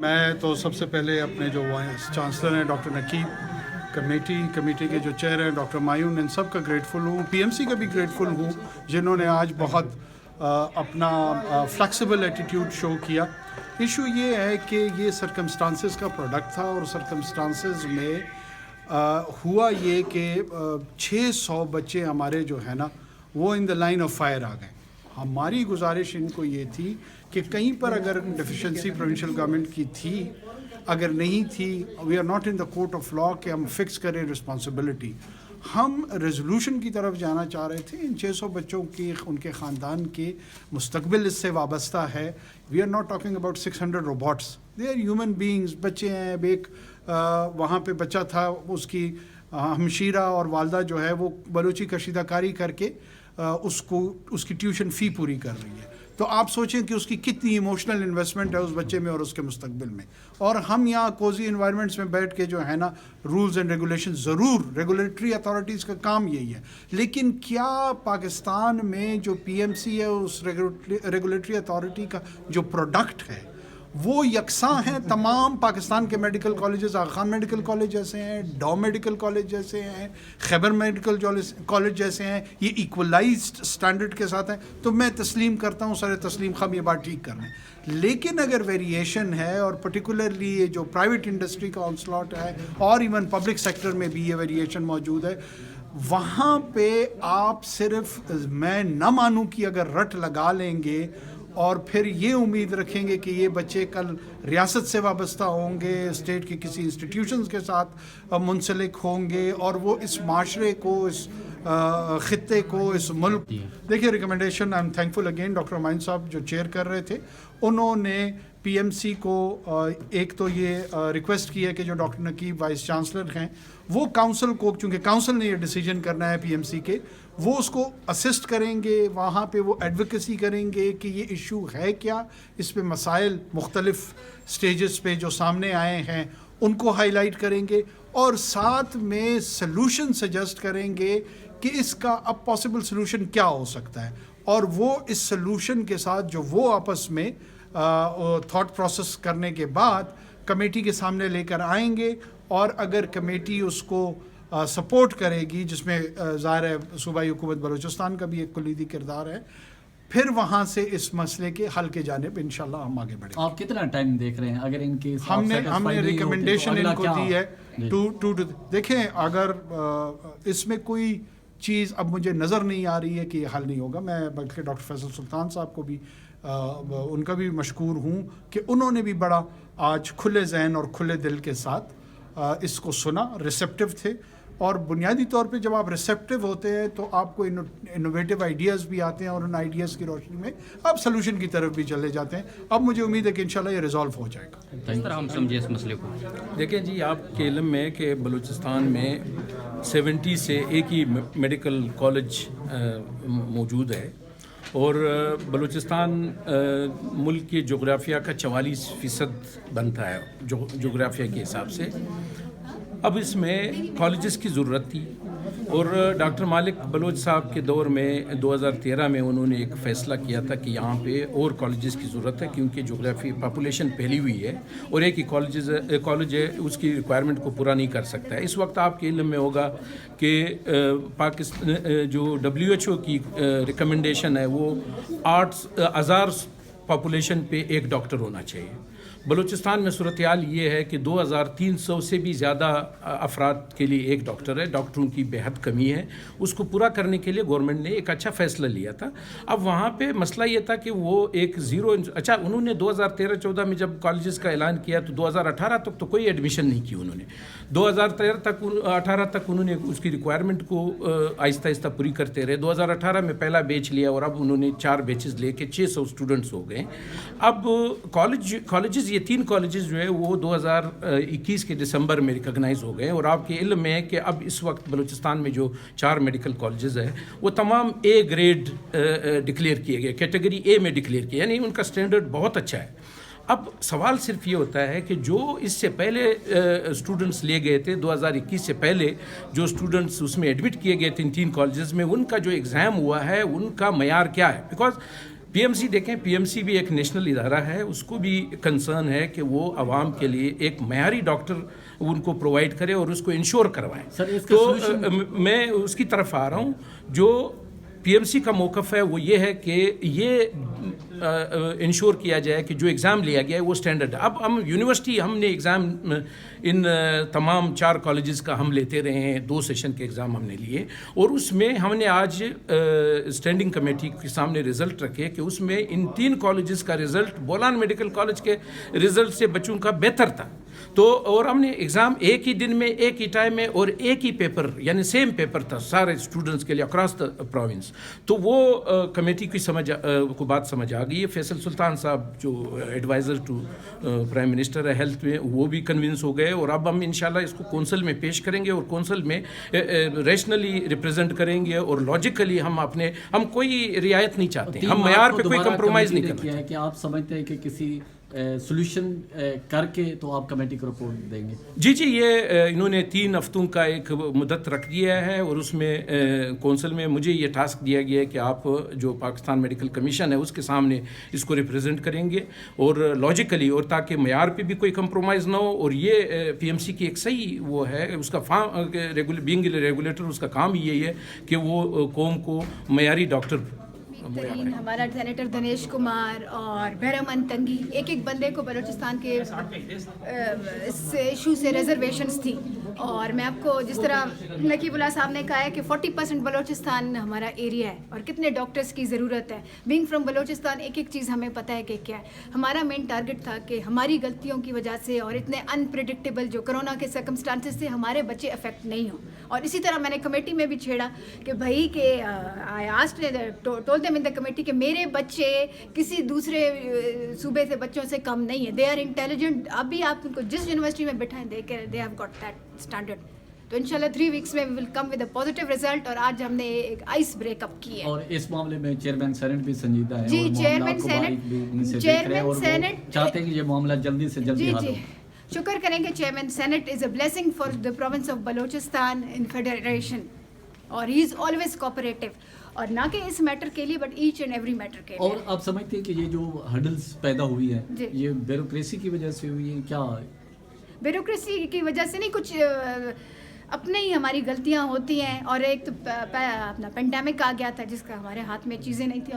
میں تو سب سے پہلے اپنے جو وائس چانسلر ہیں ڈاکٹر نقیب کمیٹی کے جو چیئر ہیں ڈاکٹر مایون، ان سب کا گریٹفل ہوں، پی ایم سی کا بھی گریٹفل ہوں جنہوں نے آج بہت اپنا فلیکسیبل ایٹیٹیوڈ شو کیا۔ ایشو یہ ہے کہ یہ سرکمسٹانسز کا پروڈکٹ تھا، اور سرکمسٹانسز میں ہوا یہ کہ 600 بچے ہمارے جو ہے نا وہ ان دا لائن آف فائر آ گئے۔ ہماری گزارش ان کو یہ تھی کہ کہیں پر اگر ڈیفیشنسی پروونشل گورنمنٹ کی تھی، اگر نہیں تھی، we are not in the court of law کہ ہم فکس کریں رسپانسبلٹی۔ ہم ریزولوشن کی طرف جانا چاہ رہے تھے۔ ان 600 بچوں کی، ان کے خاندان کے مستقبل اس سے وابستہ ہے۔ We are not talking about 600 robots, they are human beings, بچے ہیں۔ اب ایک وہاں پہ بچہ تھا، اس کی ہمشیرہ اور والدہ جو ہے وہ بلوچی کشیدہ کاری کر کے اس کی ٹیوشن فی پوری کر رہی ہے۔ تو آپ سوچیں کہ اس کی کتنی ایموشنل انویسٹمنٹ ہے اس بچے میں اور اس کے مستقبل میں۔ اور ہم یہاں کوزی انوائرمنٹس میں بیٹھ کے جو ہے نا رولز اینڈ ریگولیشن، ضرور ریگولیٹری اتھارٹیز کا کام یہی ہے، لیکن کیا پاکستان میں جو پی ایم سی ہے اس ریگولیٹری اتھارٹی کا جو پروڈکٹ ہے وہ یکساں ہیں تمام پاکستان کے میڈیکل کالجز؟ آغا خان میڈیکل کالج جیسے ہیں، ڈاؤ میڈیکل کالج جیسے ہیں، خیبر میڈیکل کالج جیسے ہیں، یہ ایکولائزڈ سٹینڈرڈ کے ساتھ ہیں؟ تو میں تسلیم کرتا ہوں، سر تسلیم خم یہ بات ٹھیک کر رہے ہیں، لیکن اگر ویریشن ہے، اور پرٹیکولرلی یہ جو پرائیویٹ انڈسٹری کا آنسلاٹ ہے اور ایون پبلک سیکٹر میں بھی یہ ویریشن موجود ہے، وہاں پہ آپ صرف میں نہ مانوں کہ اگر رٹ لگا لیں گے اور پھر یہ امید رکھیں گے کہ یہ بچے کل ریاست سے وابستہ ہوں گے، اسٹیٹ کے کسی انسٹیٹیوشنز کے ساتھ منسلک ہوں گے، اور وہ اس معاشرے کو، اس خطے کو، اس ملک، دیکھیے recommendation, I am thankful again doctor mine صاحب جو چیئر کر رہے تھے، انہوں نے پی ایم سی کو ایک تو یہ ریکویسٹ کی ہے کہ جو ڈاکٹر نقیب وائس چانسلر ہیں وہ کاؤنسل کو، چونکہ کاؤنسل نے یہ ڈیسیجن کرنا ہے پی ایم سی کے، وہ اس کو اسسٹ کریں گے، وہاں پہ وہ ایڈوکیسی کریں گے کہ یہ ایشو ہے کیا، اس پہ مسائل مختلف سٹیجز پہ جو سامنے آئے ہیں ان کو ہائی لائٹ کریں گے، اور ساتھ میں سلوشن سجیسٹ کریں گے کہ اس کا اب پاسبل سلوشن کیا ہو سکتا ہے، اور وہ اس سلوشن کے ساتھ جو وہ آپس میں تھاٹ پروسیس کرنے کے بعد کمیٹی کے سامنے لے کر آئیں گے، اور اگر کمیٹی اس کو سپورٹ کرے گی، جس میں ظاہر ہے صوبائی حکومت بلوچستان کا بھی ایک کلیدی کردار ہے، پھر وہاں سے اس مسئلے کے حل کے جانب انشاءاللہ ہم آگے بڑھیں گے۔ آپ کتنا ٹائم دیکھ رہے ہیں اگر ان کی ہم نے ریکمنڈیشن ان کو دی ہے دیکھیں اگر اس میں کوئی چیز اب مجھے نظر نہیں آ رہی ہے کہ یہ حل نہیں ہوگا، میں بلکہ ڈاکٹر فیصل سلطان صاحب کو بھی ان کا بھی مشکور ہوں کہ انہوں نے بھی بڑا آج کھلے ذہن اور کھلے دل کے ساتھ اس کو سنا، ریسیپٹیو تھے، اور بنیادی طور پہ جب آپ ریسیپٹیو ہوتے ہیں تو آپ کو انوویٹیو آئیڈیاز بھی آتے ہیں، اور ان آئیڈیاز کی روشنی میں آپ سلوشن کی طرف بھی چلے جاتے ہیں۔ اب مجھے امید ہے کہ انشاءاللہ یہ ریزالو ہو جائے گا۔ کس طرح ہم سمجھے اس مسئلے کو؟ دیکھیں جی، آپ کے علم میں کہ بلوچستان میں 70 سے ایک ہی میڈیکل کالج موجود ہے، اور بلوچستان ملک کے جغرافیہ کا 44% بنتا ہے جغرافیہ کے حساب سے۔ اب اس میں کالجز کی ضرورت تھی، اور ڈاکٹر مالک بلوچ صاحب کے دور میں 2013 میں انہوں نے ایک فیصلہ کیا تھا کہ یہاں پہ اور کالجز کی ضرورت ہے، کیونکہ جغرافی پاپولیشن پھیلی ہوئی ہے، اور ایک ہی کالج ہے اس کی ریکوائرمنٹ کو پورا نہیں کر سکتا ہے۔ اس وقت آپ کے علم میں ہوگا کہ پاکستان جو WHO کی ریکمنڈیشن ہے وہ 8,000 پاپولیشن پہ ایک ڈاکٹر ہونا چاہیے۔ بلوچستان میں صورتحال یہ ہے کہ 2,300 سے بھی زیادہ افراد کے لیے ایک ڈاکٹر ہے، ڈاکٹروں کی بے حد کمی ہے۔ اس کو پورا کرنے کے لیے گورنمنٹ نے ایک اچھا فیصلہ لیا تھا۔ اب وہاں پہ مسئلہ یہ تھا کہ وہ ایک اچھا انہوں نے 2013-14 میں جب کالجز کا اعلان کیا تو 2018 تک تو کوئی ایڈمیشن نہیں کی انہوں نے۔ 2018 تک انہوں نے اس کی ریکوائرمنٹ کو آہستہ آہستہ پوری کرتے رہے۔ 2018 میں پہلا بیچ لیا، اور اب انہوں نے 4 بیچز لے کے 600 اسٹوڈنٹس ہو گئے۔ اب کالجز یہ 3 کالجز جو ہے وہ 2021 کے دسمبر میں ریکگنائز ہو گئے، اور آپ کے علم میں ہے کہ اب اس وقت بلوچستان میں جو 4 میڈیکل کالجز ہیں وہ تمام A گریڈ ڈکلیئر کیے گئے، کیٹیگری A میں ڈکلیئر کیے، یعنی ان کا سٹینڈرڈ بہت اچھا ہے۔ اب سوال صرف یہ ہوتا ہے کہ جو اس سے پہلے اسٹوڈنٹس لیے گئے تھے 2021 سے پہلے جو اسٹوڈنٹس اس میں ایڈمٹ کیے گئے تھے ان 3 کالجز میں، ان کا جو ایگزام ہوا ہے ان کا معیار کیا ہے؟ بیکاز PMC دیکھیں, PMC بھی ایک نیشنل ادارہ ہے, اس کو بھی کنسرن ہے کہ وہ عوام کے لیے ایک معیاری ڈاکٹر ان کو پرووائڈ کرے اور اس کو انشور کروائیں. تو میں اس کی طرف آ رہا ہوں. جو PMC کا موقف ہے وہ یہ ہے کہ یہ انشور کیا جائے کہ جو ایگزام لیا گیا ہے وہ اسٹینڈرڈ ہے. اب ہم نے ایگزام ان تمام 4 کالجز کا ہم لیتے رہے ہیں, 2 سیشن کے ایگزام ہم نے لیے, اور اس میں ہم نے آج اسٹینڈنگ کمیٹی کے سامنے رزلٹ رکھے کہ اس میں ان 3 کالجز کا رزلٹ بولان میڈیکل کالج کے رزلٹ سے بچوں کا بہتر تھا. تو اور ہم نے ایگزام ایک ہی دن میں, ایک ہی ٹائم میں اور ایک ہی پیپر, یعنی سیم پیپر تھا سارے اسٹوڈنٹس کے لیے اکراس دا پروونس. تو وہ کمیٹی کی کو بات سمجھ آ گئی ہے. فیصل سلطان صاحب جو ایڈوائزر ٹو پرائم منسٹر ہے ہیلتھ میں, وہ بھی کنونس ہو گئے, اور اب ہم انشاءاللہ اس کو کونسل میں پیش کریں گے اور کونسل میں ریشنلی ریپرزینٹ کریں گے, اور لاجیکلی ہم کوئی رعایت نہیں چاہتے, ہم معیار پہ کوئی کمپرومائز نہیں کرتے ہیں. کہ آپ سمجھتے ہیں کہ کسی سولوشن کر کے تو آپ کمیٹی کو رپورٹ دیں گے؟ جی, یہ انہوں نے 3 ہفتوں کا ایک مدت رکھ دیا ہے, اور اس میں کونسل میں مجھے یہ ٹاسک دیا گیا ہے کہ آپ جو پاکستان میڈیکل کمیشن ہے اس کے سامنے اس کو ریپرزینٹ کریں گے, اور لاجیکلی, اور تاکہ معیار پہ بھی کوئی کمپرومائز نہ ہو. اور یہ PMC کی ایک صحیح وہ ہے, اس کا بینگ ریگولیٹر, اس کا کام ہی یہی ہے کہ وہ قوم کو معیاری ڈاکٹر. ہمارا سینیٹر دنیش کمار اور بہرامن تنگی, ایک بندے کو بلوچستان کے اس ایشو سے ریزرویشنس تھی. اور میں آپ کو جس طرح نقیب اللہ صاحب نے کہا ہے کہ 40% بلوچستان ہمارا ایریا ہے اور کتنے ڈاکٹرز کی ضرورت ہے. بینگ فرام بلوچستان ایک چیز ہمیں پتہ ہے کہ کیا ہے. ہمارا مین ٹارگٹ تھا کہ ہماری غلطیوں کی وجہ سے اور اتنے انپریڈکٹیبل جو کرونا کے سرکمسٹانسز سے ہمارے بچے افیکٹ نہیں ہوں. اور اسی طرح میں نے کمیٹی میں بھی چھیڑا کہ بھائی کہ I asked told them in the committee کہ میرے بچے کسی دوسرے صوبے سے بچوں سے کم نہیں ہیں, دے آر انٹیلیجنٹ. ابھی آپ ان کو جس یونیورسٹی میں بٹھائیں they have got that standard. تو انشاءاللہ 3 ویکس میں we will come with a positive result. اور آج ہم نے ایک آئس بریک اپ کی ہے, اور اس معاملے میں چیئرمین سینٹ بھی سنجیدہ ہے. جی, چیئرمین سینٹ چاہتے ہیں کہ یہ معاملہ جلدی سے جلدی حل ہو. شکر کریں گے. Chairman senate is a blessing for the province of Balochistan in federation, اور ہی از آلویز کوآپریٹو, اور نہ کہ اس میٹر کے لیے but each and every matter کے لیے. اور آپ سمجھتے ہیں کہ یہ جو ہرڈلز پیدا ہوئی ہے یہ بیوروکریسی کی وجہ سے ہوئی ہے؟ کیا بیوروکریسی کی وجہ سے نہیں, کچھ اپنے ہی ہماری غلطیاں ہوتی ہیں. اور ایک تو اپنا پینڈیمک آ گیا تھا جس کا ہمارے ہاتھ میں چیزیں نہیں تھیں.